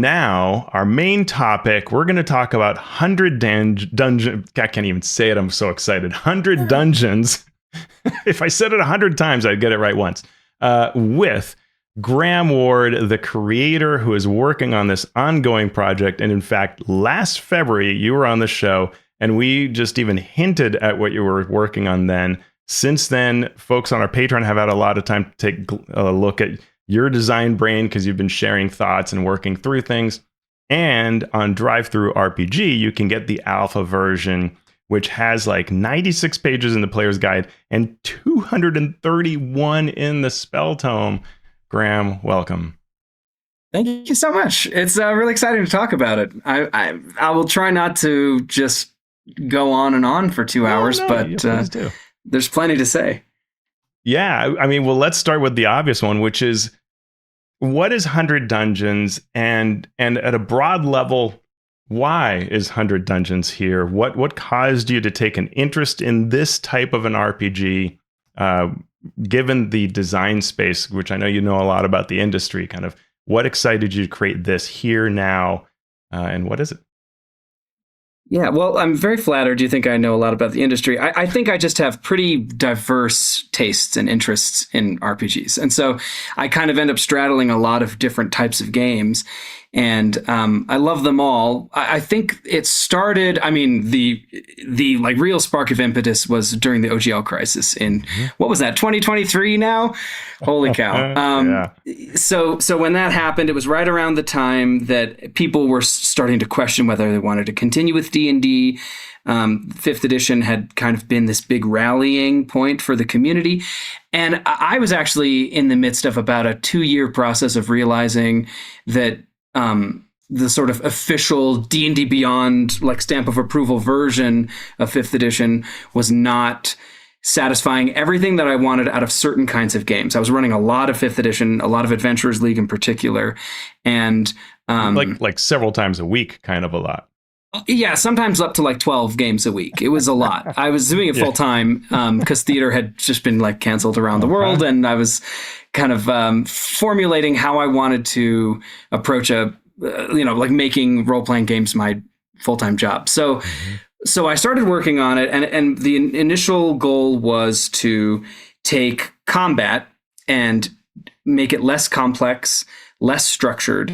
now, our main topic, we're going to talk about 100 dungeon. I can't even say it. I'm so excited. 100 dungeons. If I said it 100 times, I'd get it right once. With Graham Ward, the creator who is working on this ongoing project. And in fact, last February, you were on the show and we just even hinted at what you were working on then. Since then, folks on our Patreon have had a lot of time to take a look at your design brain because you've been sharing thoughts and working through things. And on Drive-Thru RPG, you can get the alpha version, which has like 96 pages in the player's guide and 231 in the spell tome. Graham, welcome. Thank you so much. It's really exciting to talk about it. I will try not to just go on and on for 2 hours, but there's plenty to say. Yeah, I mean, well, let's start with the obvious one, which is what is 100 Dungeons, and at a broad level, why is 100 Dungeons here? What caused you to take an interest in this type of an RPG, given the design space, which I know you know a lot about the industry? Kind of what excited you to create this here now, and what is it? Yeah, well, I'm very flattered you think I know a lot about the industry. I think I just have pretty diverse tastes and interests in RPGs. And so I kind of end up straddling a lot of different types of games. And I love them all. I think it started, I mean, the like real spark of impetus was during the OGL crisis in, what was that, 2023 now? Holy cow. So when that happened, it was right around the time that people were starting to question whether they wanted to continue with D&D. 5th edition had kind of been this big rallying point for the community. And I was actually in the midst of about a 2-year process of realizing that the sort of official D&D Beyond like stamp of approval version of 5th edition was not satisfying everything that I wanted out of certain kinds of games. I was running a lot of 5th edition, a lot of Adventurers League in particular, and like several times a week, kind of a lot. Yeah, sometimes up to like 12 games a week. It was a lot. I was doing it full time because theater had just been like canceled around the world, and I was kind of formulating how I wanted to approach like making role-playing games my full-time job. So I started working on it, and the initial goal was to take combat and make it less complex, less structured,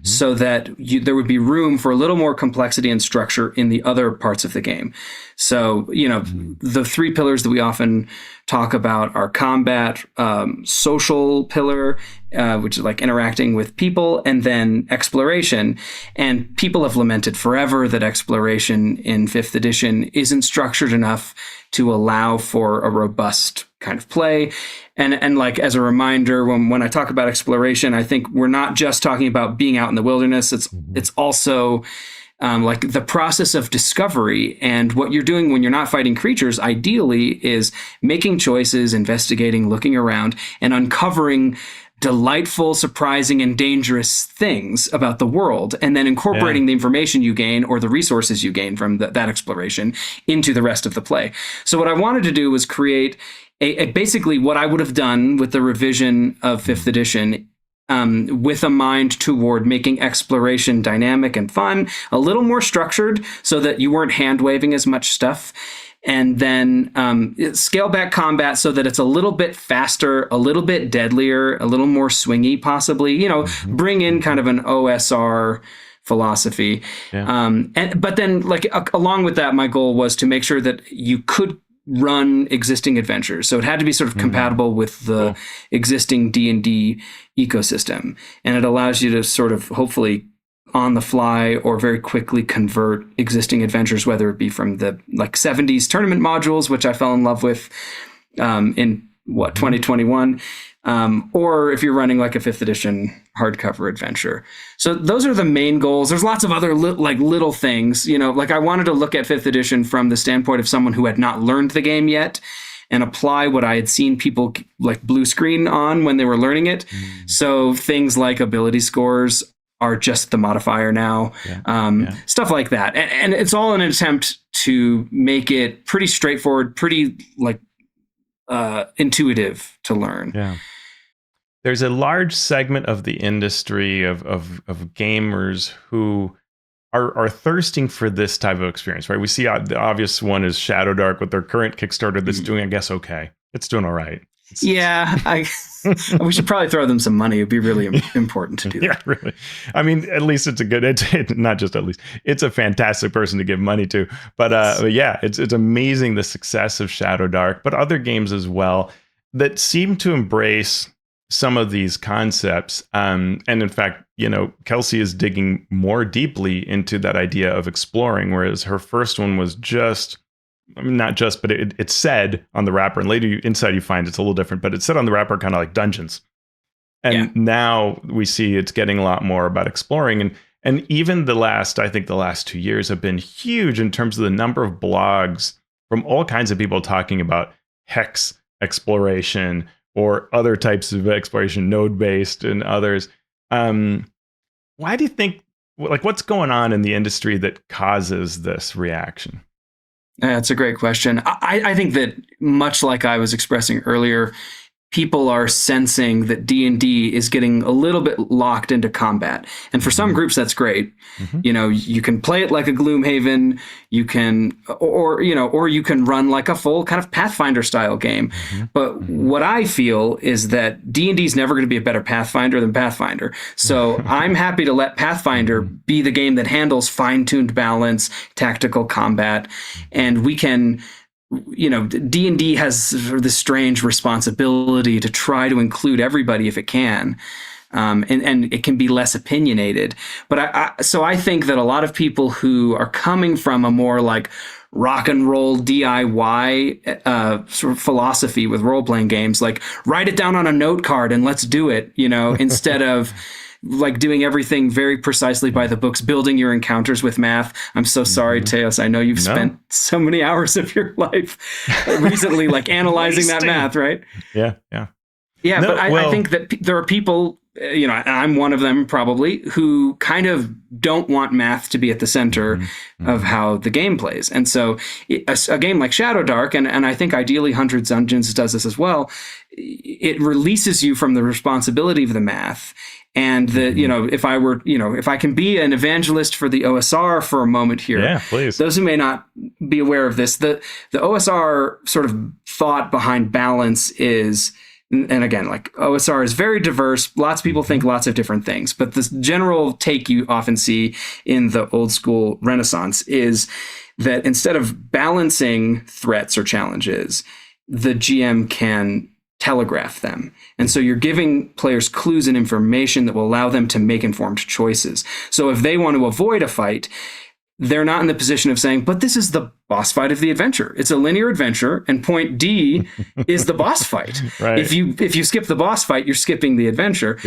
so that there would be room for a little more complexity and structure in the other parts of the game. So, the 3 pillars that we often talk about are combat, social pillar, which is like interacting with people, and then exploration. And people have lamented forever that exploration in 5th edition isn't structured enough to allow for a robust kind of play. And like as a reminder, when I talk about exploration, I think we're not just talking about being out in the wilderness. It's also like the process of discovery, and what you're doing when you're not fighting creatures ideally is making choices, investigating, looking around, and uncovering delightful, surprising, and dangerous things about the world, and then incorporating the information you gain or the resources you gain from that exploration into the rest of the play. So what I wanted to do was create a basically what I would have done with the revision of 5th edition, with a mind toward making exploration dynamic and fun, a little more structured so that you weren't hand-waving as much stuff, and then scale back combat so that it's a little bit faster, a little bit deadlier, a little more swingy possibly, bring in kind of an OSR philosophy. But then like along with that, my goal was to make sure that you could run existing adventures. So it had to be sort of compatible with the existing D&D ecosystem. And it allows you to sort of hopefully on the fly or very quickly convert existing adventures, whether it be from the like 70s tournament modules, which I fell in love with in 2021, or if you're running like a 5th edition hardcover adventure. So those are the main goals. There's lots of other little things, like I wanted to look at 5th edition from the standpoint of someone who had not learned the game yet and apply what I had seen people like blue screen on when they were learning it. So things like ability scores are just the modifier now, stuff like that. And it's all an attempt to make it pretty straightforward, pretty like intuitive to learn. there's a large segment of the industry of gamers who are thirsting for this type of experience, right? We see the obvious one is Shadow Dark with their current Kickstarter that's doing, I guess, okay. It's doing all right. We should probably throw them some money. It'd be really important to do that. Yeah, really. I mean, at least it's a good, not just at least, it's a fantastic person to give money to. But yeah, it's amazing the success of Shadow Dark, but other games as well that seem to embrace some of these concepts. And in fact, Kelsey is digging more deeply into that idea of exploring, whereas her first one was just, I mean, not just, but it said on the wrapper, and later inside you find it's a little different, but it said on the wrapper kind of like dungeons. And now we see it's getting a lot more about exploring. And even I think the last 2 years have been huge in terms of the number of blogs from all kinds of people talking about hex exploration or other types of exploration, node-based and others. Why do you think, what's going on in the industry that causes this reaction? That's a great question. I think that much like I was expressing earlier, people are sensing that D&D is getting a little bit locked into combat. And for some groups, that's great. Mm-hmm. You can play it like a Gloomhaven, you can, or you can run like a full kind of Pathfinder style game. Mm-hmm. But what I feel is that D&D is never going to be a better Pathfinder than Pathfinder. So I'm happy to let Pathfinder be the game that handles fine-tuned balance, tactical combat, and we can, D&D has sort of this strange responsibility to try to include everybody if it can. And it can be less opinionated. But so I think that a lot of people who are coming from a more like rock and roll DIY sort of philosophy with role-playing games, like write it down on a note card and let's do it, instead of like doing everything very precisely by the books, building your encounters with math. I'm so sorry, Teos. I know you've spent so many hours of your life recently, like analyzing that math, right? Yeah. But I think that there are people, I'm one of them probably, who kind of don't want math to be at the center of how the game plays. And so a game like Shadow Dark, and I think ideally Hundreds Dungeons does this as well, it releases you from the responsibility of the math. And if I can be an evangelist for the OSR for a moment here, yeah, please. Those who may not be aware of this, the OSR sort of thought behind balance is, and again, like OSR is very diverse. Lots of people think lots of different things, but the general take you often see in the old school Renaissance is that instead of balancing threats or challenges, the GM can telegraph them. And so you're giving players clues and information that will allow them to make informed choices. So if they want to avoid a fight, they're not in the position of saying, but this is the boss fight of the adventure. It's a linear adventure, and point D is the boss fight. Right. If you skip the boss fight, you're skipping the adventure.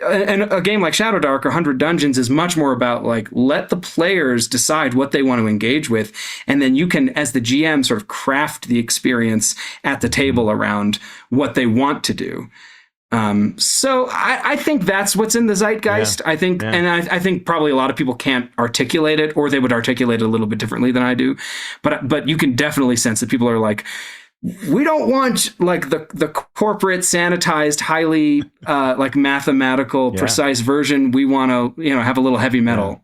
And a game like Shadow Dark or 100 Dungeons is much more about like, let the players decide what they want to engage with, and then you can, as the GM, sort of craft the experience at the table around what they want to do. So I think that's what's in the zeitgeist. I think, and I think probably a lot of people can't articulate it, or they would articulate it a little bit differently than I do. But you can definitely sense that people are like, we don't want like the corporate sanitized, highly like mathematical, precise version. We want to, have a little heavy metal.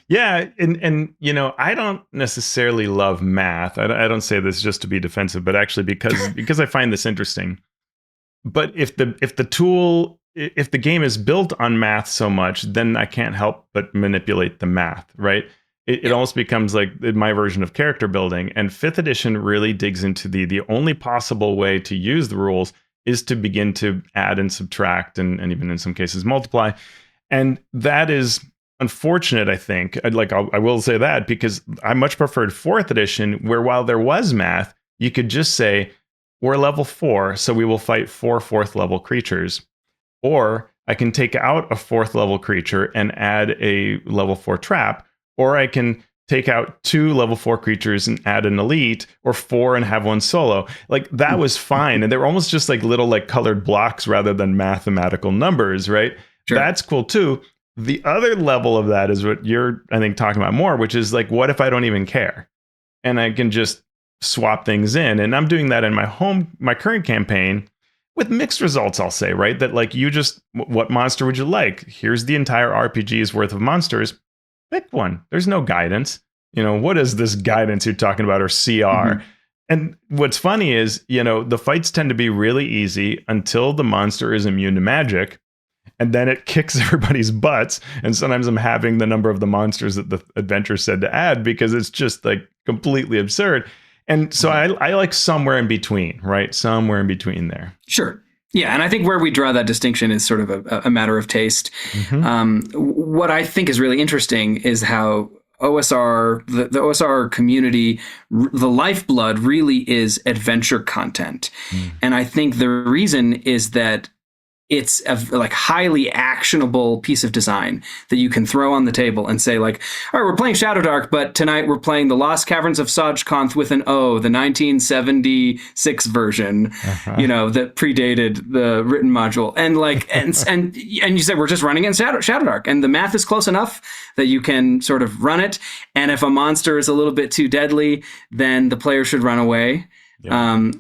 Yeah, and I don't necessarily love math. I don't say this just to be defensive, but actually because I find this interesting. But if the game is built on math so much, then I can't help but manipulate the math, right? It almost becomes like my version of character building. And 5th edition really digs into the only possible way to use the rules is to begin to add and subtract and even in some cases multiply. And that is unfortunate, I think. I will say that because I much preferred 4th edition, where while there was math, you could just say, we're level 4, so we will fight 4 4th level creatures. Or I can take out a 4th level creature and add a level 4 trap. Or I can take out 2 level 4 creatures and add an elite, or 4 and have 1 solo. Like that was fine. And they were almost just like little like colored blocks rather than mathematical numbers, right? Sure. That's cool too. The other level of that is what you're, I think, talking about more, which is like, what if I don't even care? And I can just swap things in. And I'm doing that in my current campaign. with mixed results, I'll say, right? That like you just, what monster would you like? Here's the entire RPG's worth of monsters. Pick one. There's no guidance. What is this guidance you're talking about, or CR? Mhm. And what's funny is, the fights tend to be really easy until the monster is immune to magic. And then it kicks everybody's butts. And sometimes I'm having the number of the monsters that the adventure said to add because it's just like completely absurd. And so I like somewhere in between, right? Somewhere in between there. Sure. Yeah, and I think where we draw that distinction is sort of a matter of taste. What I think is really interesting is how OSR, the OSR community, the lifeblood really is adventure content. And I think the reason is that it's a like highly actionable piece of design that you can throw on the table and say like, all right, we're playing Shadowdark, but tonight we're playing the Lost Caverns of Sajkonth with an O, the 1976 version, that predated the written module. And like, and you said, we're just running it in Shadowdark, and the math is close enough that you can sort of run it. And if a monster is a little bit too deadly, then the player should run away. I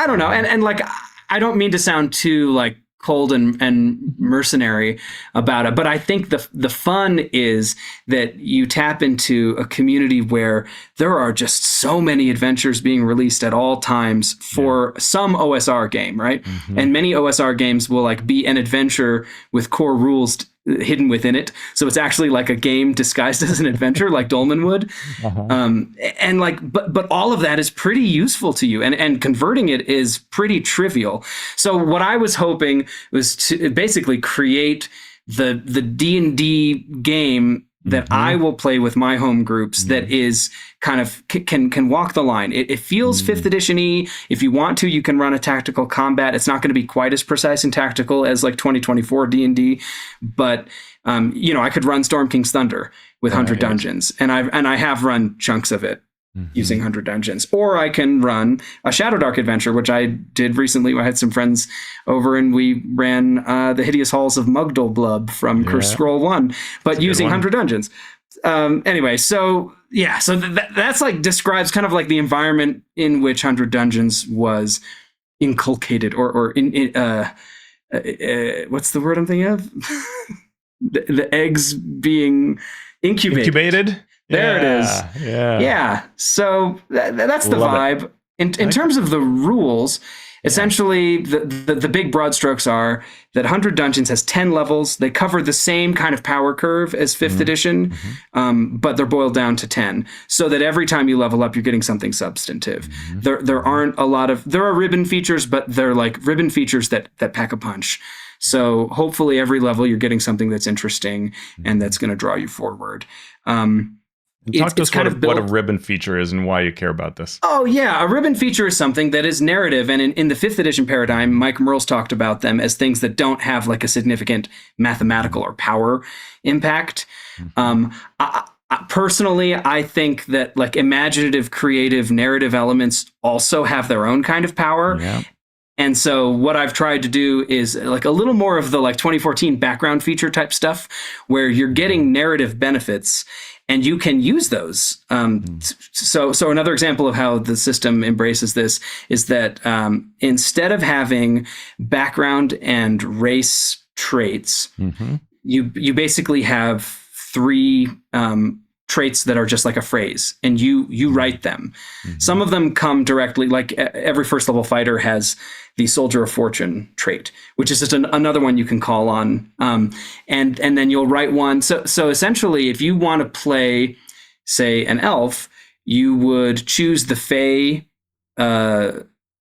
don't know. And like, I don't mean to sound too like cold and mercenary about it, but I think the fun is that you tap into a community where there are just so many adventures being released at all times for some OSR game, right? And many OSR games will like be an adventure with core rules hidden within it, so it's actually like a game disguised as an adventure, like Dolmen would. And like, but all of that is pretty useful to you, and converting it is pretty trivial. So what I was hoping was to basically create the D&D game that I will play with my home groups that is kind of can walk the line. It feels 5th edition-y. If you want to, you can run a tactical combat. It's not going to be quite as precise and tactical as like 2024 D&D, but I could run Storm King's Thunder with 100 dungeons, and I have run chunks of it using 100 dungeons. Or I can run a Shadowdark adventure, which I did recently. I had some friends over and we ran the Hideous Halls of Mugdalblub from Cursed Scroll 1, but using 100 dungeons. Anyway, so that's like describes kind of like the environment in which 100 Dungeons was inculcated, or what's the word I'm thinking of? the eggs being incubated. There it is. Yeah. So that's the vibe. In terms of the rules, essentially the big broad strokes are that 100 Dungeons has 10 levels. They cover the same kind of power curve as 5th edition, but they're boiled down to 10, so that every time you level up, you're getting something substantive. There aren't a lot of, there are ribbon features, but they're like ribbon features that pack a punch. So hopefully every level you're getting something that's interesting and that's going to draw you forward. Talk to us what a ribbon feature is and why you care about this. Oh, yeah. A ribbon feature is something that is narrative. And in the 5th edition paradigm, Mike Merle's talked about them as things that don't have like a significant mathematical or power impact. Personally, I think that like imaginative, creative, narrative elements also have their own kind of power. And so what I've tried to do is like a little more of the like 2014 background feature type stuff, where you're getting narrative benefits and you can use those. So another example of how the system embraces this is that instead of having background and race traits, you basically have 3 traits that are just like a phrase, and you write them. Some of them come directly, like every first level fighter has the Soldier of Fortune trait, which is just another one you can call on, and then you'll write one. So essentially, if you want to play, say, an elf, you would choose the Fey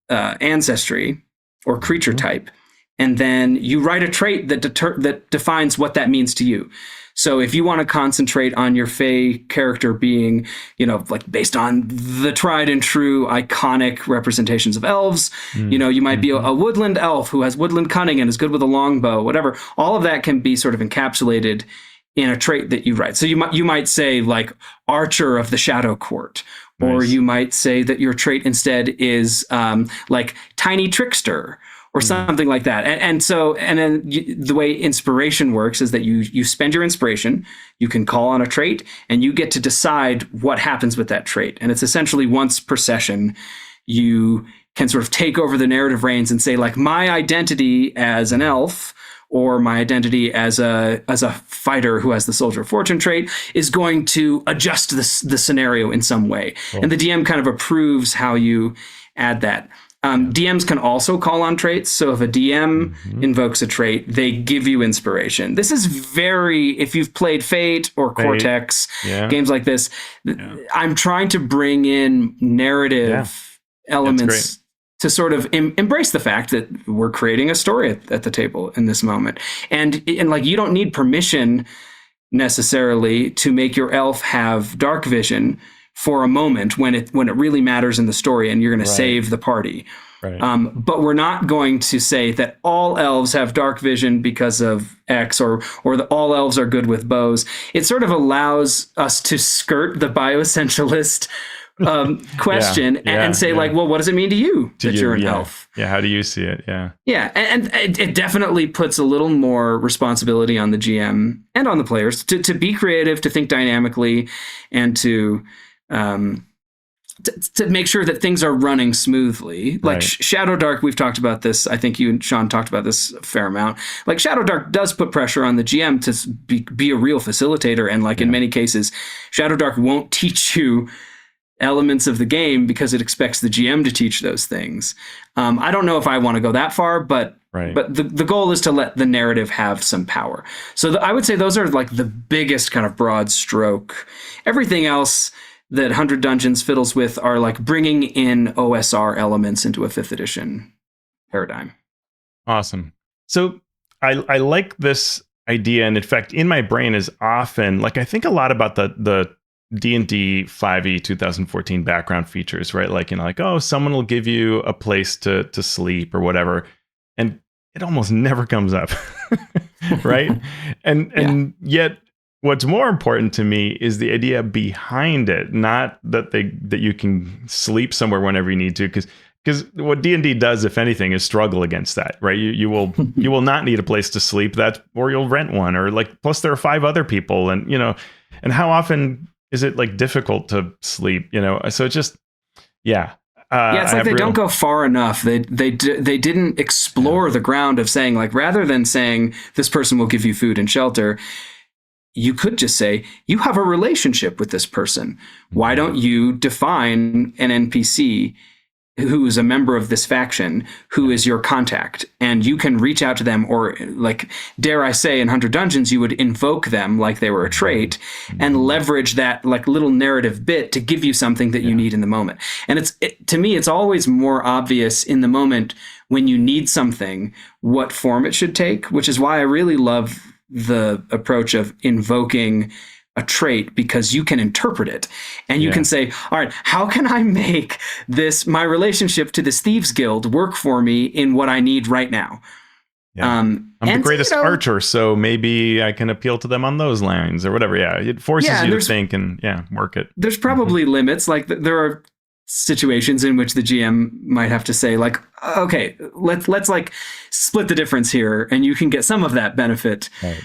ancestry or creature type, and then you write a trait that defines what that means to you. So if you want to concentrate on your Fey character being, like based on the tried and true iconic representations of elves, you might be a woodland elf who has woodland cunning and is good with a longbow, whatever. All of that can be sort of encapsulated in a trait that you write. So you might say like Archer of the Shadow Court, or you might say that your trait instead is like Tiny Trickster, or something like that. And then the way inspiration works is that you spend your inspiration, you can call on a trait, and you get to decide what happens with that trait. And it's essentially once per session, you can sort of take over the narrative reins and say, like, my identity as an elf or my identity as a fighter who has the Soldier of Fortune trait is going to adjust the scenario in some way. Cool. And the DM kind of approves how you add that. DMs can also call on traits. So if a DM invokes a trait, they give you inspiration. This is if you've played Fate or Cortex, games like this, I'm trying to bring in narrative elements to sort of embrace the fact that we're creating a story at the table in this moment. And like, you don't need permission necessarily to make your elf have dark vision for a moment when it really matters in the story and you're going to save the party. Right. But we're not going to say that all elves have dark vision because of X or that all elves are good with bows. It sort of allows us to skirt the bioessentialist question and say like, well, what does it mean to you that you're an elf? Yeah. How do you see it? Yeah. Yeah. And it definitely puts a little more responsibility on the GM and on the players to be creative, to think dynamically, and to make sure that things are running smoothly. Like Shadow Dark, we've talked about this. I think you and Shawn talked about this a fair amount. Like Shadow Dark does put pressure on the GM to be a real facilitator. And like in many cases, Shadow Dark won't teach you elements of the game because it expects the GM to teach those things. I don't know if I want to go that far, but the goal is to let the narrative have some power. So I would say those are like the biggest kind of broad stroke. Everything else that 100 Dungeons fiddles with are like bringing in OSR elements into a 5th edition paradigm. Awesome. So I like this idea. And in fact, in my brain is often, like, I think a lot about the D&D 5e 2014 background features, right? Like, like, oh, someone will give you a place to sleep or whatever. And it almost never comes up, right? And yet, what's more important to me is the idea behind it, not that you can sleep somewhere whenever you need to, because what D&D does, if anything, is struggle against that, right? You will not need a place to sleep, or you'll rent one, or like, plus there are 5 other people, and and how often is it like difficult to sleep, So it's just it's like they don't go far enough. They didn't explore the ground of saying, like, rather than saying this person will give you food and shelter, you could just say, you have a relationship with this person. Why don't you define an NPC who is a member of this faction, who is your contact? And you can reach out to them, or, like, dare I say, in 100 Dungeons, you would invoke them like they were a trait and leverage that, like, little narrative bit to give you something that you need in the moment. And to me, it's always more obvious in the moment when you need something, what form it should take, which is why I really love the approach of invoking a trait, because you can interpret it and you can say, all right, how can I make my relationship to this thieves guild work for me in what I need right now? I'm the greatest archer, so maybe I can appeal to them on those lines or whatever. It forces you to think and work it. There's probably limits. Like there are situations in which the GM might have to say, like, okay, let's like split the difference here, and you can get some of that benefit. Right.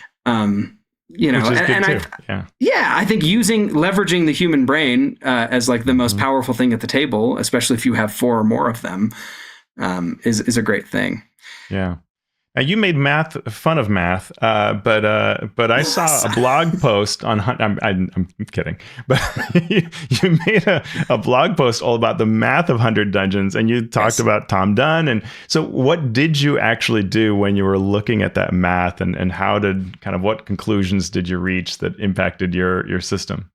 I think leveraging the human brain as like the most powerful thing at the table, especially if you have 4 or more of them, is a great thing. Yeah. Now, you made fun of math, but I saw a blog post on. I'm kidding, but you made a blog post all about the math of 100 Dungeons, and you talked about Tom Dunn. And so, what did you actually do when you were looking at that math, and what conclusions did you reach that impacted your system?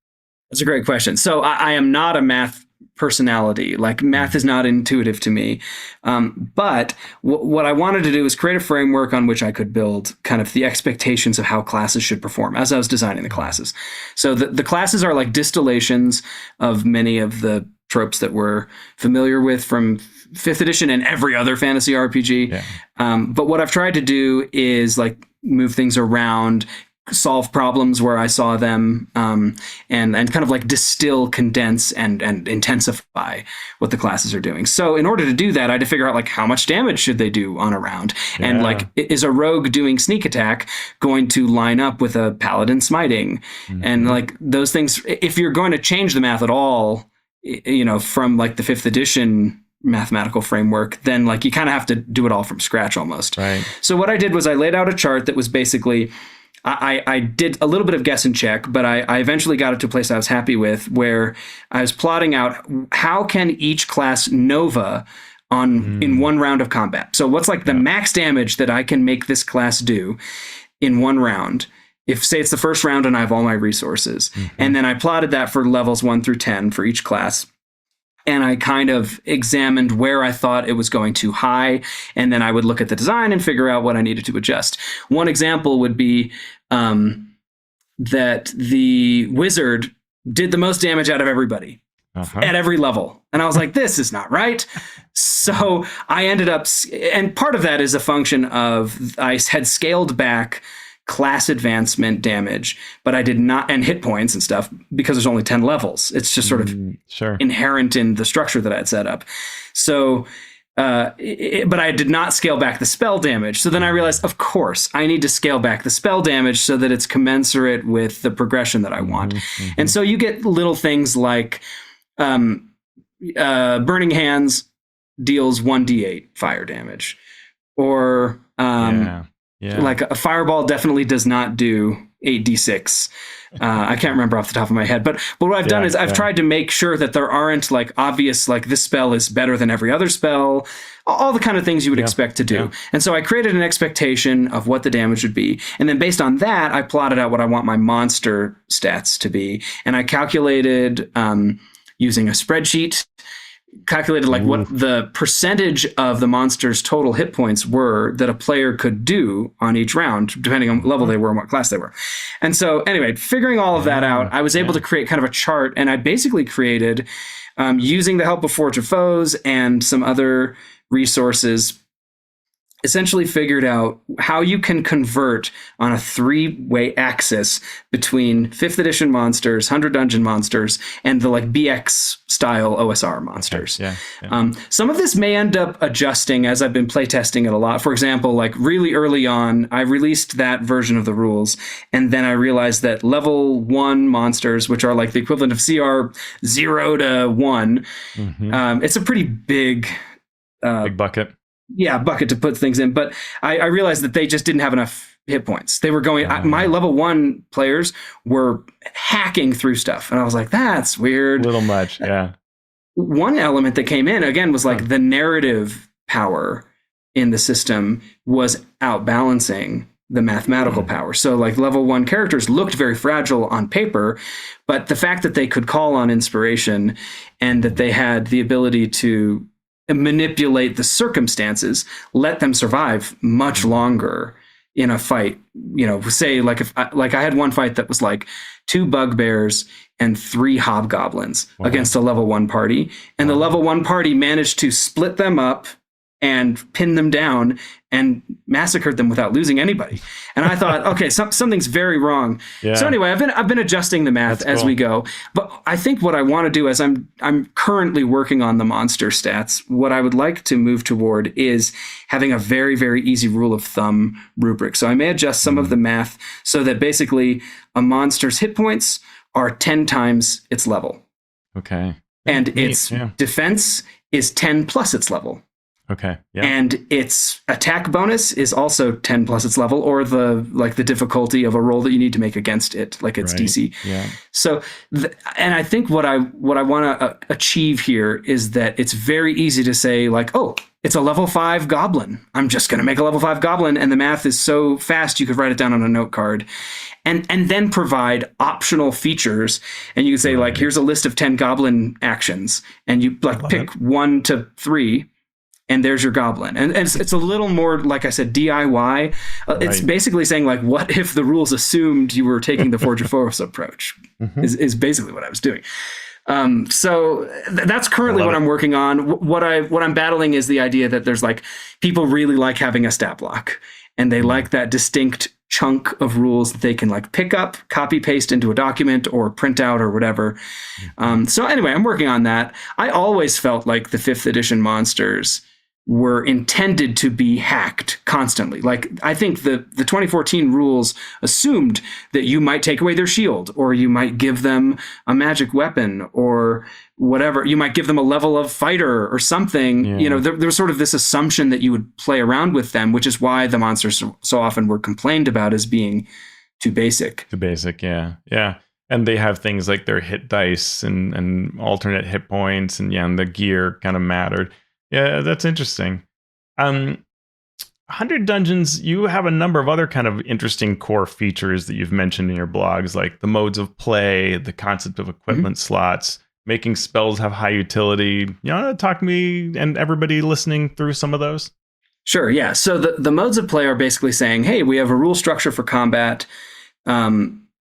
That's a great question. So I am not a math personality. Like, math is not intuitive to me. But what I wanted to do was create a framework on which I could build kind of the expectations of how classes should perform as I was designing the classes. So the classes are like distillations of many of the tropes that we're familiar with from 5th edition and every other fantasy RPG. Yeah. But what I've tried to do is like move things around, solve problems where I saw them, and kind of like distill, condense, and intensify what the classes are doing. So in order to do that, I had to figure out like how much damage should they do on a round, and like, is a rogue doing sneak attack going to line up with a paladin smiting, and like those things. If you're going to change the math at all, from like the 5th edition mathematical framework, then like you kind of have to do it all from scratch almost. Right. So what I did was I laid out a chart that was basically, I did a little bit of guess and check, but I eventually got it to a place I was happy with, where I was plotting out how can each class nova in one round of combat. So what's like the max damage that I can make this class do in one round? If say it's the first round and I have all my resources. And then I plotted that for levels 1 through 10 for each class. And I kind of examined where I thought it was going too high. And then I would look at the design and figure out what I needed to adjust. One example would be that the wizard did the most damage out of everybody at every level. And I was like, this is not right. So I ended up, and part of that is a function of I had scaled back class advancement damage, but I did not, and hit points and stuff, because there's only 10 levels. It's just sort of inherent in the structure that I had set up. So, but I did not scale back the spell damage. So then I realized, of course, I need to scale back the spell damage so that it's commensurate with the progression that I want. And so you get little things like Burning Hands deals 1d8 fire damage, or like a fireball definitely does not do 8d6. I can't remember off the top of my head, but what I've done is I've tried to make sure that there aren't like obvious, like this spell is better than every other spell, all the kind of things you would expect to do. And so I created an expectation of what the damage would be. And then based on that, I plotted out what I want my monster stats to be. And I calculated using a spreadsheet, calculated like what the percentage of the monster's total hit points were that a player could do on each round, depending on what level they were and what class they were. And so anyway, figuring all of that out, I was able to create kind of a chart, and I basically created, using the help of Forge of Foes and some other resources, essentially figured out how you can convert on a 3-way axis between 5th edition monsters, 100 dungeon monsters, and the like BX style OSR monsters. Some of this may end up adjusting as I've been playtesting it a lot. For example, like really early on, I released that version of the rules, and then I realized that level 1 monsters, which are like the equivalent of CR 0 to 1, it's a pretty big bucket. Bucket to put things in. But I realized that they just didn't have enough hit points. They were going, my level 1 players were hacking through stuff. And I was like, that's weird. A little much, One element that came in, again, was like the narrative power in the system was outbalancing the mathematical power. So like level 1 characters looked very fragile on paper, but the fact that they could call on inspiration and that they had the ability to manipulate the circumstances, let them survive much longer in a fight. You know, say like if I had one fight that was like 2 bugbears and 3 hobgoblins against a level 1 party, and the level 1 party managed to split them up and pin them down and massacred them without losing anybody. And I thought, okay, something's very wrong. So anyway, I've been adjusting the math as we go. But I think what I want to do, as I'm currently working on the monster stats, what I would like to move toward is having a very, very easy rule of thumb rubric. So I may adjust some of the math so that basically a monster's hit points are 10 times its level. Okay. And its defense is 10 plus its level. Okay. And its attack bonus is also 10 plus its level, or the difficulty of a roll that you need to make against it, like its DC. So, and I think what I want to achieve here is that it's very easy to say like, oh, it's a level 5 goblin. I'm just going to make a level 5 goblin, and the math is so fast you could write it down on a note card, and then provide optional features. And you can say like, here's a list of 10 goblin actions, and you like pick 1 to 3. And there's your goblin. And it's a little more, like I said, DIY. It's basically saying, like, what if the rules assumed you were taking the Forge of Foes approach, is basically what I was doing. So that's currently what I'm working on. What I'm battling is the idea that there's, like, people really like having a stat block. And they like that distinct chunk of rules that they can, like, pick up, copy paste into a document or print out or whatever. So anyway, I'm working on that. I always felt like the 5th edition monsters were intended to be hacked constantly. Like, I think the 2014 rules assumed that you might take away their shield, or you might give them a magic weapon, or whatever. You might give them a level of fighter or something. Yeah. You know, there was sort of this assumption that you would play around with them, which is why the monsters so often were complained about as being too basic. Too basic, yeah. Yeah. And they have things like their hit dice and alternate hit points, and the gear kind of mattered. Yeah, that's interesting. 100 Dungeons, you have a number of other kind of interesting core features that you've mentioned in your blogs, like the modes of play, the concept of equipment slots, making spells have high utility. You want to talk to me and everybody listening through some of those? Sure, yeah. So the modes of play are basically saying, hey, we have a rule structure for combat.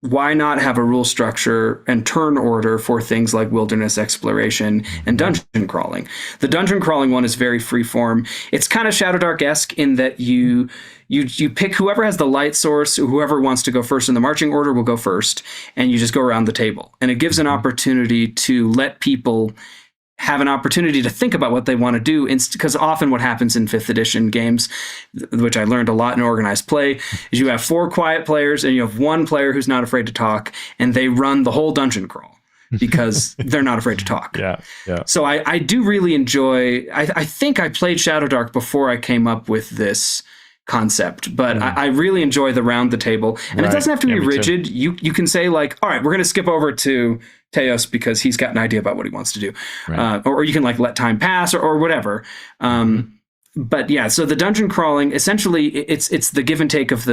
Why not have a rule structure and turn order for things like wilderness exploration and dungeon crawling? The dungeon crawling one is very freeform. It's kind of Shadowdark-esque in that you pick whoever has the light source, whoever wants to go first in the marching order will go first, and you just go around the table. And it gives an opportunity to let people have an opportunity to think about what they want to do, because often what happens in 5th edition games, which I learned a lot in organized play, is you have 4 quiet players and you have 1 player who's not afraid to talk, and they run the whole dungeon crawl because they're not afraid to talk. Yeah. So I do really enjoy, I think I played Shadowdark before I came up with this concept, but I really enjoy the round the table, and it doesn't have to be rigid. You can say, like, all right, we're going to skip over to Teos because he's got an idea about what he wants to do, or you can like let time pass or whatever. But yeah, so the dungeon crawling, essentially, it's the give and take of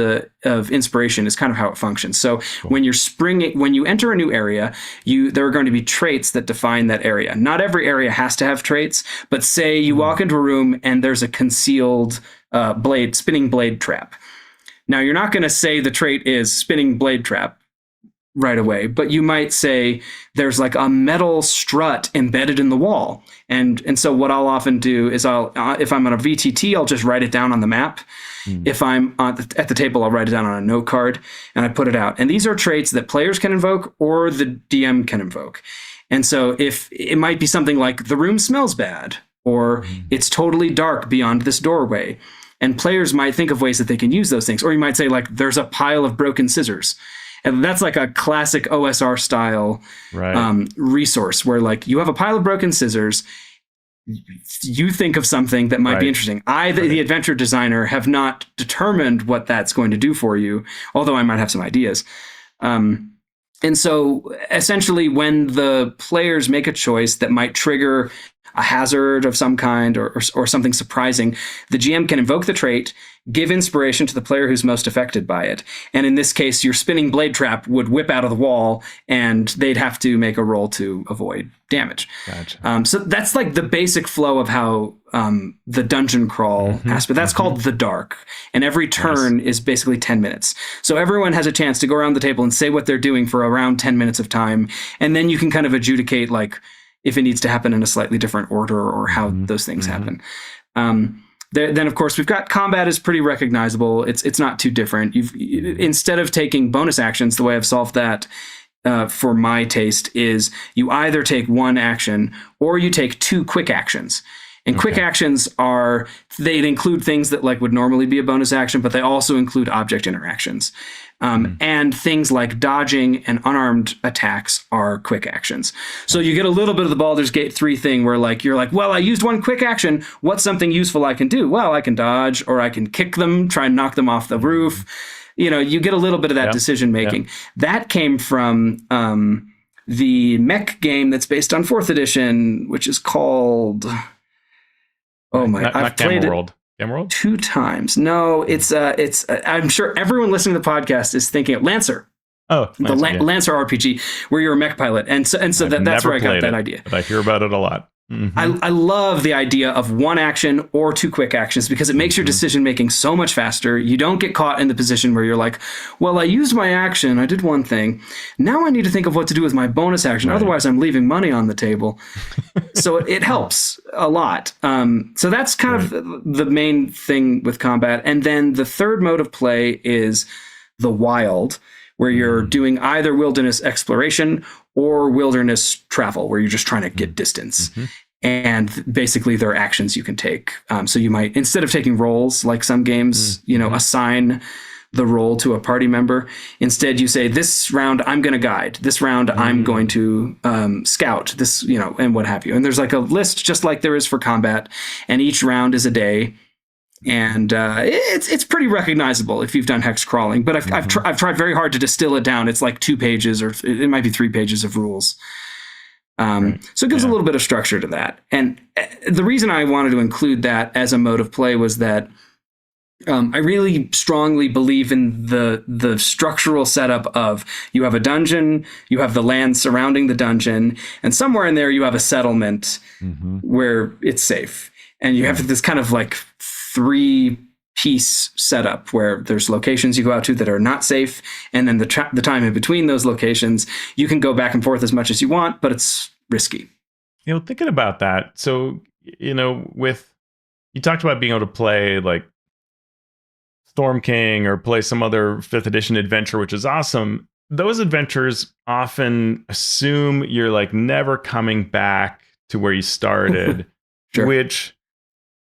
inspiration is kind of how it functions. So when you enter a new area, there are going to be traits that define that area. Not every area has to have traits, but say you walk into a room and there's a concealed spinning blade trap. Now, you're not going to say the trait is spinning blade trap right away, but you might say there's like a metal strut embedded in the wall. And so what I'll often do is if I'm on a VTT, I'll just write it down on the map. If I'm at the table, I'll write it down on a note card and I put it out. And these are traits that players can invoke or the DM can invoke. And so if it might be something like the room smells bad, or it's totally dark beyond this doorway. And players might think of ways that they can use those things. Or you might say, like, there's a pile of broken scissors. And that's like a classic OSR style resource where, like, you have a pile of broken scissors. You think of something that might be interesting. The adventure designer, have not determined what that's going to do for you, although I might have some ideas. And so essentially when the players make a choice that might trigger a hazard of some kind or something surprising, the GM can invoke the trait, give inspiration to the player who's most affected by it. And in this case, your spinning blade trap would whip out of the wall and they'd have to make a roll to avoid damage. Gotcha. So that's like the basic flow of how the dungeon crawl aspect. That's called the dark. And every turn is basically 10 minutes. So everyone has a chance to go around the table and say what they're doing for around 10 minutes of time. And then you can kind of adjudicate, like, if it needs to happen in a slightly different order or how those things happen. Then, of course, we've got combat is pretty recognizable. It's not too different. Instead of taking bonus actions, the way I've solved that for my taste is you either take 1 action or you take 2 quick actions. And quick actions they'd include things that like would normally be a bonus action, but they also include object interactions. And things like dodging and unarmed attacks are quick actions. So you get a little bit of the Baldur's Gate 3 thing where like you're like, well, I used 1 quick action. What's something useful I can do? Well, I can dodge, or I can kick them, try and knock them off the roof. You know, you get a little bit of that decision making. That came from the mech game that's based on 4th edition, which is called... I've played it Emerald? 2 times. No, it's I'm sure everyone listening to the podcast is thinking of Lancer. Oh, Lancer, Lancer RPG, where you're a mech pilot, and so that's where I got that idea. But I hear about it a lot. I love the idea of 1 action or 2 quick actions because it makes your decision making so much faster. You don't get caught in the position where you're like, well, I used my action, I did 1 thing. Now I need to think of what to do with my bonus action. Otherwise, I'm leaving money on the table. So it helps a lot. So that's kind of the main thing with combat. And then the third mode of play is the wild, where you're doing either wilderness exploration or wilderness travel, where you're just trying to get distance. and basically there are actions you can take. So you might, instead of taking roles like some games, assign the role to a party member. Instead, you say, this round I'm going to guide. This round I'm going to scout. This, and what have you. And there's like a list, just like there is for combat, and each round is a day. And it's pretty recognizable if you've done hex crawling. But I've tried very hard to distill it down. It's like 2 pages, or it might be 3 pages of rules. So it gives a little bit of structure to that. And the reason I wanted to include that as a mode of play was that I really strongly believe in the structural setup of, you have a dungeon, you have the land surrounding the dungeon, and somewhere in there you have a settlement where it's safe. And you have this kind of like 3-piece setup where there's locations you go out to that are not safe, and then the time in between those locations, you can go back and forth as much as you want, but it's risky. Thinking about that, so, with, you talked about being able to play like Storm King or play some other 5th edition adventure, which is awesome. Those adventures often assume you're like never coming back to where you started, Sure. Which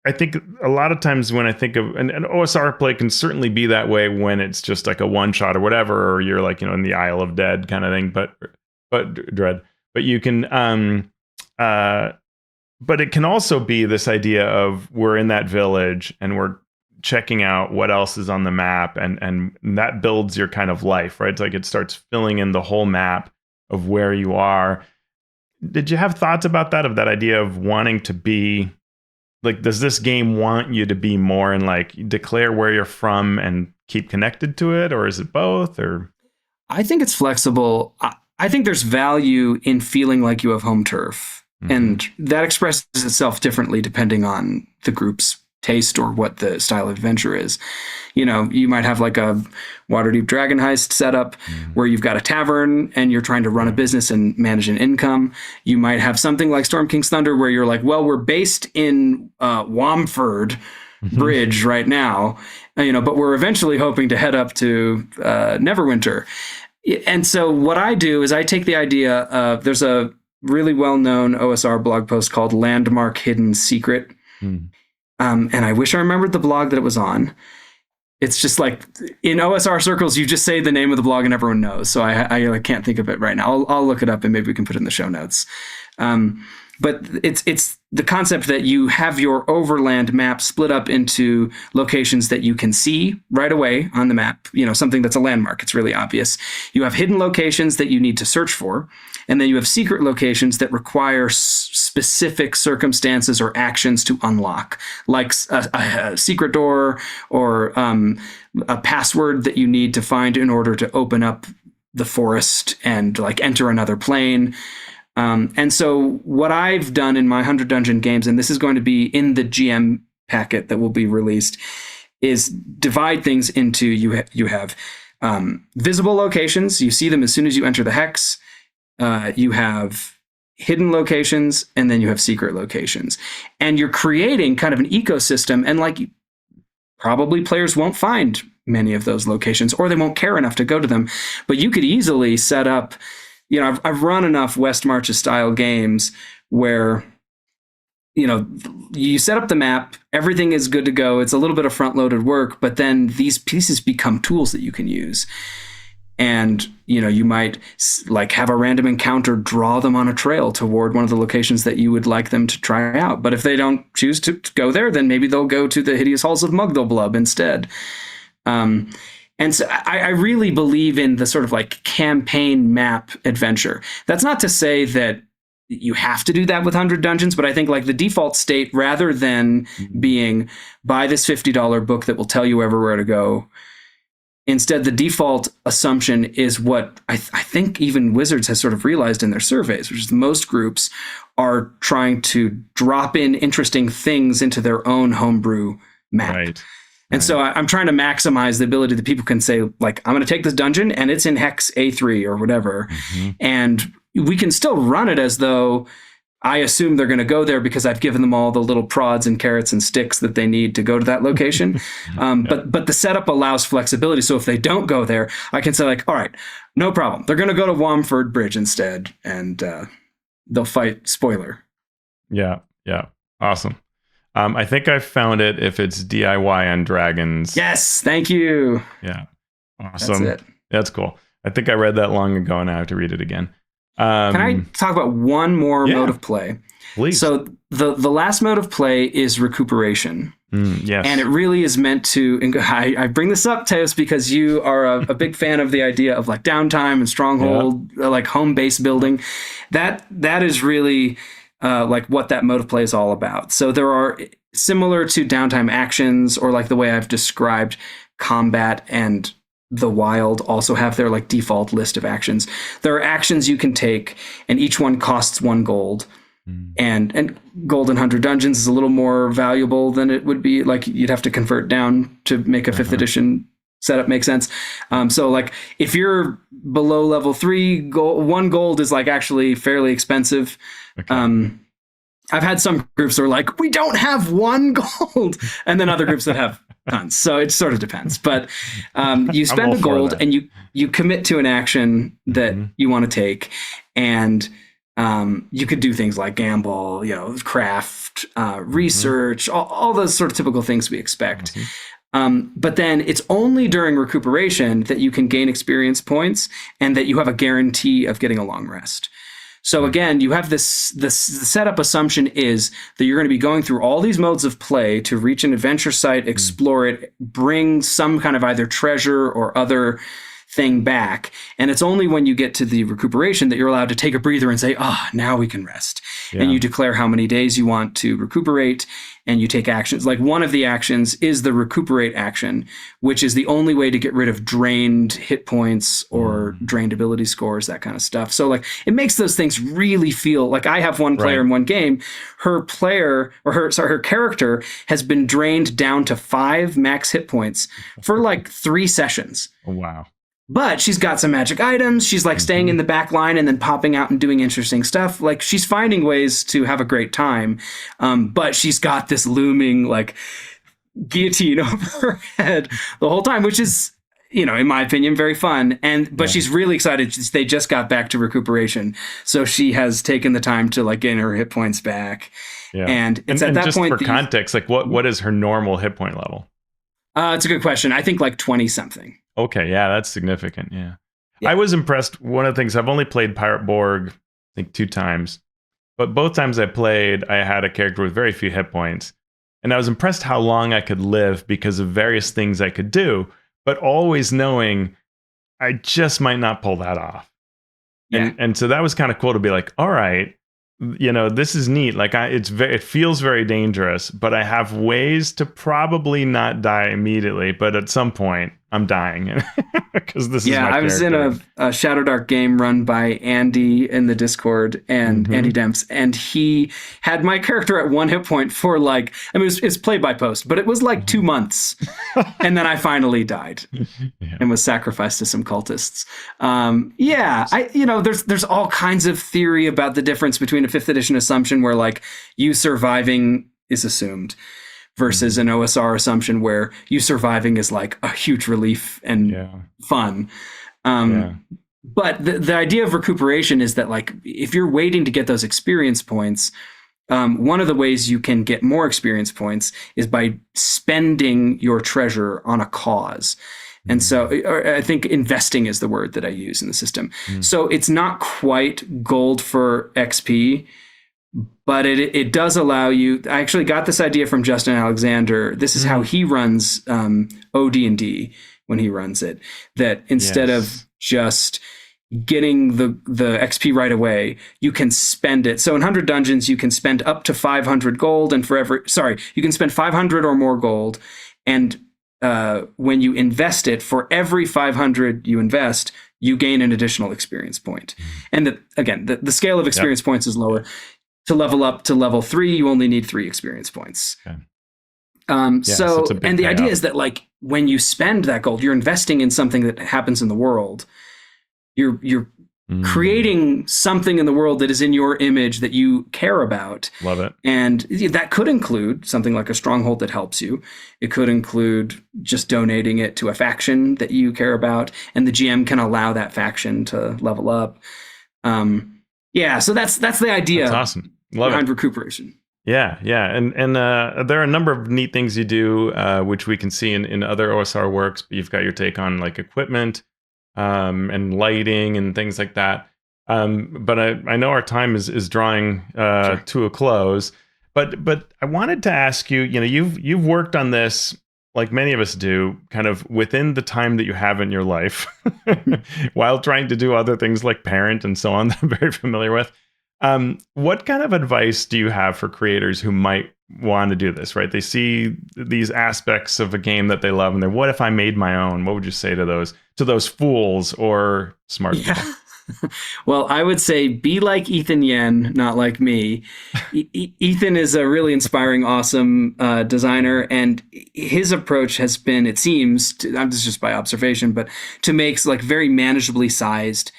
I think a lot of times when I think of, and OSR play can certainly be that way when it's just like a one shot or whatever, or you're like, in the Isle of Dead kind of thing, but Dread, but you can, but it can also be this idea of, we're in that village and we're checking out what else is on the map, and that builds your kind of life, right? It's like it starts filling in the whole map of where you are. Did you have thoughts about that, of that idea of wanting to be like, does this game want you to be more and like declare where you're from and keep connected to it, or is it both? Or I think it's flexible. I think there's value in feeling like you have home turf, and that expresses itself differently depending on the group's taste or what the style of adventure is. You might have like a Waterdeep Dragon Heist setup where you've got a tavern and you're trying to run a business and manage an income. You might have something like Storm King's Thunder where you're like, well, we're based in Wamford Bridge right now, but we're eventually hoping to head up to Neverwinter. And so what I do is I take the idea of, there's a really well-known OSR blog post called Landmark Hidden Secret. And I wish I remembered the blog that it was on. It's just like, in OSR circles, you just say the name of the blog and everyone knows. So I can't think of it right now. I'll look it up and maybe we can put it in the show notes. But it's the concept that you have your overland map split up into locations that you can see right away on the map, something that's a landmark. It's really obvious. You have hidden locations that you need to search for. And then you have secret locations that require specific circumstances or actions to unlock, like a secret door or a password that you need to find in order to open up the forest and like enter another plane. And so what I've done in my 100 Dungeon games, and this is going to be in the GM packet that will be released, is divide things into, you have visible locations. You see them as soon as you enter the hex. You have hidden locations, and then you have secret locations. And you're creating kind of an ecosystem, and like probably players won't find many of those locations, or they won't care enough to go to them. But you could easily set up, I've run enough West Marches style games where, you set up the map, everything is good to go. It's a little bit of front loaded work, but then these pieces become tools that you can use. And, you might like have a random encounter, draw them on a trail toward one of the locations that you would like them to try out. But if they don't choose to go there, then maybe they'll go to the hideous halls of Mugdalblub instead. And so I really believe in the sort of like campaign map adventure. That's not to say that you have to do that with 100 Dungeons, but I think like the default state, rather than being buy this $50 book that will tell you everywhere to go, instead, the default assumption is what I think even Wizards has sort of realized in their surveys, which is most groups are trying to drop in interesting things into their own homebrew map. Right. And so I'm trying to maximize the ability that people can say, like, I'm going to take this dungeon and it's in hex A3 or whatever. And we can still run it as though I assume they're going to go there because I've given them all the little prods and carrots and sticks that they need to go to that location. But the setup allows flexibility. So if they don't go there, I can say like, all right, no problem. They're going to go to Wamford Bridge instead, and they'll fight, spoiler. Yeah. Yeah. Awesome. I think I found it if it's DIY on dragons. Yes, thank you. Yeah. Awesome. That's it. That's cool. I think I read that long ago and I have to read it again. Can I talk about one more yeah. mode of play? Please. So the last mode of play is recuperation. Yes. And it really is meant to, and I bring this up, Teos, because you are a big fan of the idea of like downtime and stronghold, like home base building. That is really like what that mode of play is all about. So there are, similar to downtime actions, or like the way I've described combat and the wild also have their like default list of actions. There are actions you can take, and each one costs 1 gold. And gold in 100 Dungeons is a little more valuable than it would be. Like you'd have to convert down to make a 5th edition setup make sense. So like if you're below level 3, 1 gold is like actually fairly expensive. Okay. I've had some groups that are like, we don't have 1 gold, and then other groups that have tons. So it sort of depends. But you spend a gold and you commit to an action that you want to take, and you could do things like gamble, craft, research, all those sort of typical things we expect. But then it's only during recuperation that you can gain experience points and that you have a guarantee of getting a long rest. So again, you have this setup assumption is that you're going to be going through all these modes of play to reach an adventure site, explore it, bring some kind of either treasure or other thing back. And it's only when you get to the recuperation that you're allowed to take a breather and say, now we can rest. Yeah. And you declare how many days you want to recuperate, and you take actions. Like one of the actions is the recuperate action, which is the only way to get rid of drained hit points or drained ability scores, that kind of stuff. So like it makes those things really feel like, I have one player in one game, her character has been drained down to 5 max hit points for like 3 sessions. Oh, wow. But she's got some magic items. She's like staying in the back line and then popping out and doing interesting stuff. Like she's finding ways to have a great time. But she's got this looming like guillotine over her head the whole time, which is, in my opinion, very fun. But she's really excited. They just got back to recuperation. So she has taken the time to like gain her hit points back. Yeah. And it's at that just point. For context, like what is her normal hit point level? It's a good question. I think like 20 something. Okay, yeah, that's significant. Yeah. I was impressed. One of the things, I've only played Pirate Borg, I think 2 times, but both times I played, I had a character with very few hit points, and I was impressed how long I could live because of various things I could do, but always knowing I just might not pull that off. Yeah. And so that was kind of cool to be like, all right, this is neat. Like it feels very dangerous, but I have ways to probably not die immediately, but at some point I'm dying because this is my character. I was in a Shadow Dark game run by Andy in the Discord, and Andy Demps, and he had my character at 1 hit point for like, it's played by post, but it was like 2 months. And then I finally died and was sacrificed to some cultists. There's all kinds of theory about the difference between a 5th edition assumption where like you surviving is assumed versus an OSR assumption where you surviving is like a huge relief and fun. But the idea of recuperation is that like if you're waiting to get those experience points, one of the ways you can get more experience points is by spending your treasure on a cause. And so I think investing is the word that I use in the system. So it's not quite gold for XP, but it does allow you. I actually got this idea from Justin Alexander. This is how he runs OD&D when he runs it. That instead of just getting the XP right away, you can spend it. So in 100 Dungeons, you can spend up to 500 gold, and you can spend 500 or more gold, and when you invest it, for every 500 you invest, you gain an additional experience point. And the scale of experience points is lower. To level up to level 3, you only need 3 experience points. Okay. And the idea is that like when you spend that gold, you're investing in something that happens in the world. You're creating something in the world that is in your image that you care about. Love it. And that could include something like a stronghold that helps you. It could include just donating it to a faction that you care about, and the GM can allow that faction to level up. So that's the idea. That's awesome. Love behind it. recuperation. Yeah, and there are a number of neat things you do, which we can see in other OSR works. You've got your take on like equipment, and lighting and things like that. But I know our time is drawing Sure. to a close. But I wanted to ask you, you've worked on this like many of us do, kind of within the time that you have in your life, while trying to do other things like parent and so on that I'm very familiar with. What kind of advice do you have for creators who might want to do this, right? They see these aspects of a game that they love and they're, what if I made my own? What would you say to those fools or smart people? Yeah. Well, I would say be like Ethan Yen, not like me. Ethan is a really inspiring, awesome designer, and his approach has been, it seems, this is just by observation, but to make like very manageably sized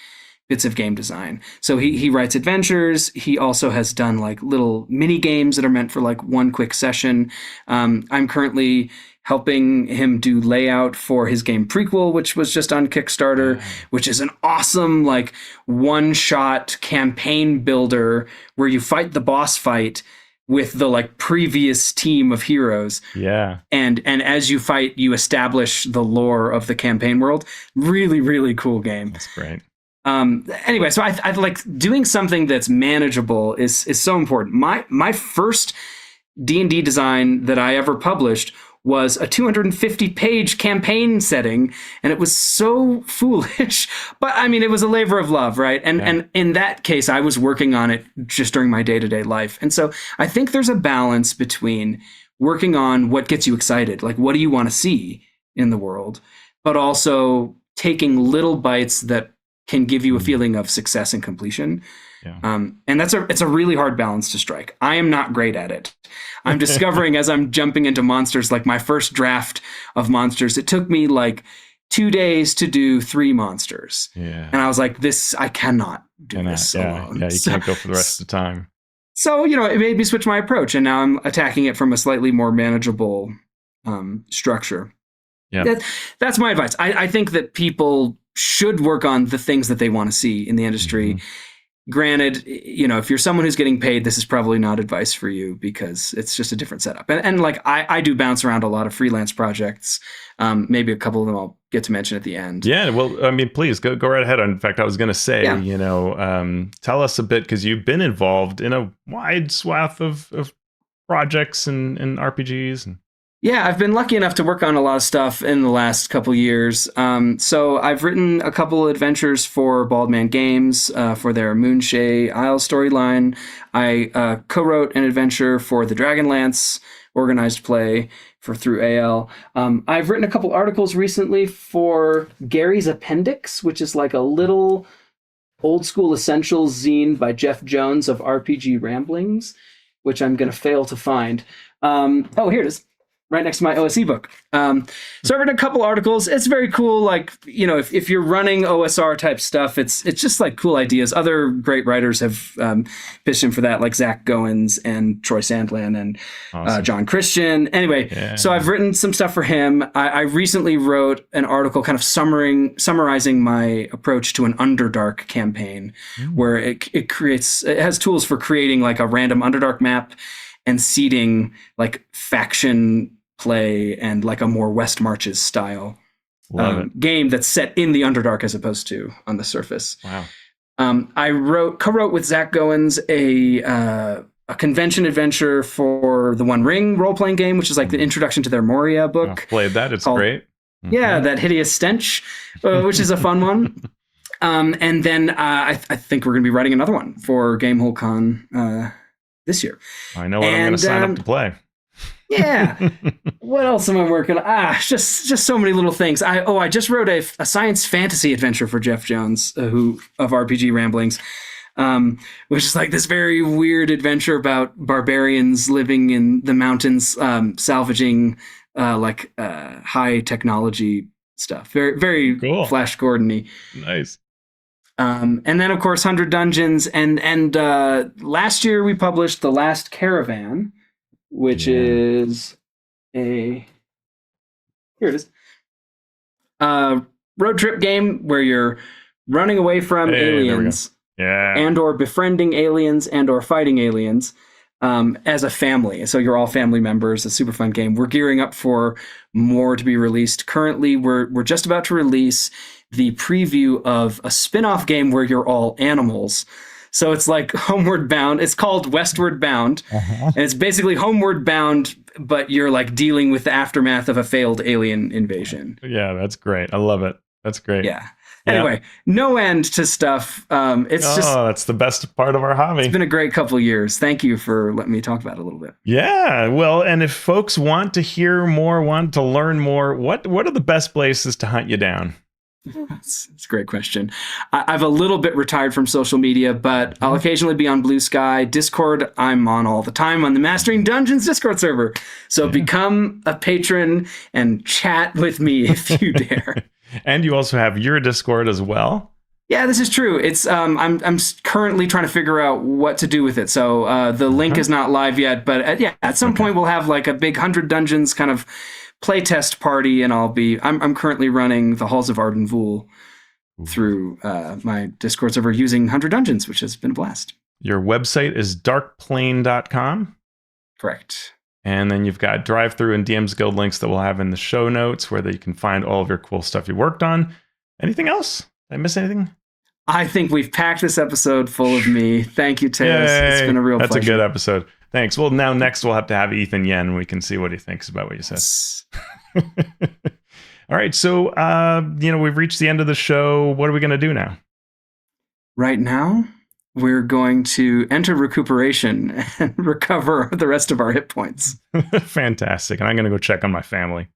bits of game design. So he writes adventures. He also has done like little mini games that are meant for like one quick session. I'm currently helping him do layout for his game Prequel, which was just on Kickstarter, which is an awesome like one-shot campaign builder where you fight the boss fight with the like previous team of heroes. Yeah. And as you fight, you establish the lore of the campaign world. Really, really cool game. That's great. Anyway, so I like doing something that's manageable is so important. My first D&D design that I ever published was a 250-page campaign setting, and it was so foolish. But I mean, it was a labor of love, right? And in that case, I was working on it just during my day-to-day life. And so I think there's a balance between working on what gets you excited, like what do you want to see in the world, but also taking little bites that can give you a feeling of success and completion. Yeah. And it's a really hard balance to strike. I am not great at it. I'm discovering as I'm jumping into monsters, like my first draft of monsters, it took me like 2 days to do 3 monsters. Yeah. And I was like, I cannot do this alone. Yeah, you can't go for the rest of the time. So, it made me switch my approach, and now I'm attacking it from a slightly more manageable structure. Yeah. That's my advice. I think that people should work on the things that they want to see in the industry. Mm-hmm. Granted, if you're someone who's getting paid, this is probably not advice for you because it's just a different setup. And like I do bounce around a lot of freelance projects. Maybe a couple of them I'll get to mention at the end. Yeah, well, I mean, please go right ahead. In fact, I was going to say, tell us a bit, because you've been involved in a wide swath of projects and RPGs. Yeah, I've been lucky enough to work on a lot of stuff in the last couple years. So I've written a couple adventures for Bald Man Games for their Moonshay Isle storyline. I co-wrote an adventure for the Dragonlance organized play through AL. I've written a couple articles recently for Gary's Appendix, which is like a little old school essentials zine by Jeff Jones of RPG Ramblings, which I'm going to fail to find. Here it is. Right next to my OSE book. So I've written a couple articles. It's very cool. Like, if you're running OSR type stuff, it's just like cool ideas. Other great writers have pitched in for that, like Zach Goins and Troy Sandlin and Awesome. John Christian. Anyway, So I've written some stuff for him. I recently wrote an article kind of summarizing my approach to an Underdark campaign, where it has tools for creating like a random Underdark map and seeding like faction play and like a more West Marches style game that's set in the Underdark as opposed to on the surface. Wow. I co-wrote with Zach Goins a convention adventure for the One Ring role-playing game, which is like the introduction to their Moria book. I've played that. It's great. Yeah, that Hideous Stench, which is a fun one. And then I think we're going to be writing another one for Gamehole Con this year. I know what I'm going to sign up to play. Yeah. What else am I working on? Just so many little things. I just wrote a science fantasy adventure for Jeff Jones, who of RPG Ramblings, which is like this very weird adventure about barbarians living in the mountains, salvaging high technology stuff. Very, very cool. Flash Gordon-y. Nice. And then of course 100 Dungeons, and last year we published The Last Caravan, which is here it is, road trip game where you're running away from aliens, and or befriending aliens and or fighting aliens. as a family. So you're all family members. A super fun game. We're gearing up for more to be released. Currently, we're just about to release the preview of a spin-off game where you're all animals. So it's like Homeward Bound. It's called Westward Bound. And it's basically Homeward Bound, but you're like dealing with the aftermath of a failed alien invasion. Yeah, that's great. I love it. That's great. Yeah. Anyway, no end to stuff. That's the best part of our hobby. It's been a great couple of years. Thank you for letting me talk about it a little bit. Yeah. Well, and if folks want to hear more, want to learn more, what are the best places to hunt you down? It's a great question. I've a little bit retired from social media, but I'll occasionally be on Blue Sky. Discord, I'm on all the time on the Mastering Dungeons Discord server. So become a patron and chat with me if you dare. And you also have your Discord as well. Yeah, this is true. It's I'm currently trying to figure out what to do with it. So the link is not live yet, but at some point we'll have like a big 100 Dungeons kind of playtest party, and I'm currently running the Halls of Ardenvoul through my Discord server using 100 Dungeons, which has been a blast. Your website is darkplane.com. Correct. And then you've got drive-through and DM's Guild links that we'll have in the show notes where you can find all of your cool stuff you worked on. Anything else? Did I miss anything? I think we've packed this episode full of me. Thank you, Teos. It's been a real pleasure. That's a good episode. Thanks. Well, now next we'll have to have Ethan Yen, and we can see what he thinks about what you said. All right. So, we've reached the end of the show. What are we going to do now? Right now, we're going to enter Recuperation and recover the rest of our hit points. Fantastic. And I'm going to go check on my family.